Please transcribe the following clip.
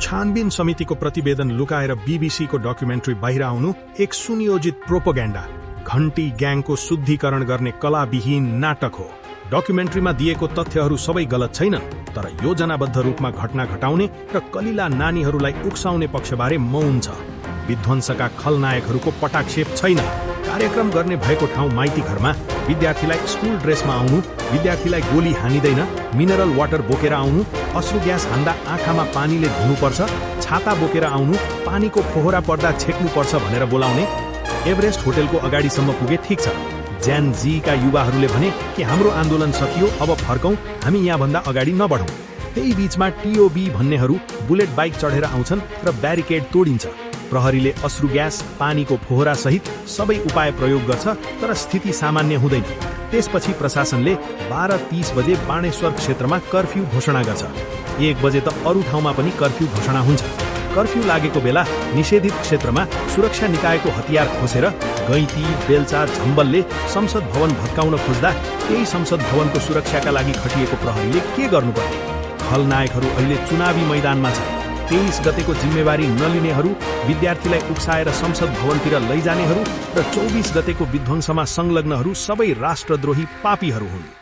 छानबिन समितिको प्रतिवेदन लुकाएर बीबीसीको डकुमेन्ट्री बाहिर आउनु एक सुनियोजित प्रोपोगेन्डा, घण्टी ग्याङको शुद्धिकरण गर्ने कलाविहीन नाटक हो। डकुमेन्ट्रीमा दिएको तथ्यहरू सबै गलत छैनन्, तर योजनाबद्ध रूपमा घटना घटाउने र कलिला नानीहरूलाई उक्साउने पक्षबारे मौन छ। विध्वंसका खलनायकहरूको पटाक्षेप छैन। कार्यक्रम गर्ने भएको ठाउँ माइती घरमा, विद्यार्थीलाई स्कुल ड्रेसमा आउनु, विद्यार्थीलाई गोली हानिँदैन, मिनरल वाटर बोकेर आउनु, अश्रु ग्यास हान्दा आँखामा पानीले धुनुपर्छ, छाता बोकेर आउनु, पानीको फोहरा पर्दा छेक्नुपर्छ भनेर बोलाउने। एभरेस्ट होटेलको अगाडिसम्म पुगे ठिक छ। जेन जीका युवाहरूले भने कि हाम्रो आन्दोलन सकियो, अब फर्कौं, हामी यहाँभन्दा अगाडि नबढौं। त्यही बीचमा टिओबी भन्नेहरू बुलेट बाइक चढेर आउँछन् र ब्यारिकेड तोडिन्छ। प्रहरीले अश्रु ग्यास, पानीको फोहरा सहित सबै उपाय प्रयोग गर्छ, तर स्थिति सामान्य हुँदैन। त्यसपछि प्रशासनले 12:30 बजे बाणेश्वर क्षेत्रमा कर्फ्यू घोषणा गर्छ। 1 बजे त अरू ठाउँमा पनि कर्फ्यू घोषणा हुन्छ। कर्फ्यू लागेको बेला निषेधित क्षेत्रमा सुरक्षा निकायको हतियार खोसेर गैँती, बेल्चा, झम्बलले संसद भवन भत्काउन खोज्दा त्यही संसद भवनको सुरक्षाका लागि खटिएको प्रहरीले के गर्नुपर्ने? खलनायकहरू अहिले चुनावी मैदानमा छन्। 23 गतेको जिम्मेवारी नलिनेहरू, विद्यार्थीलाई उक्साएर संसद भवनतिर लैजानेहरू र 24 गतेको विध्वंसमा संलग्नहरू सबै राष्ट्रद्रोही पापीहरू हुन्।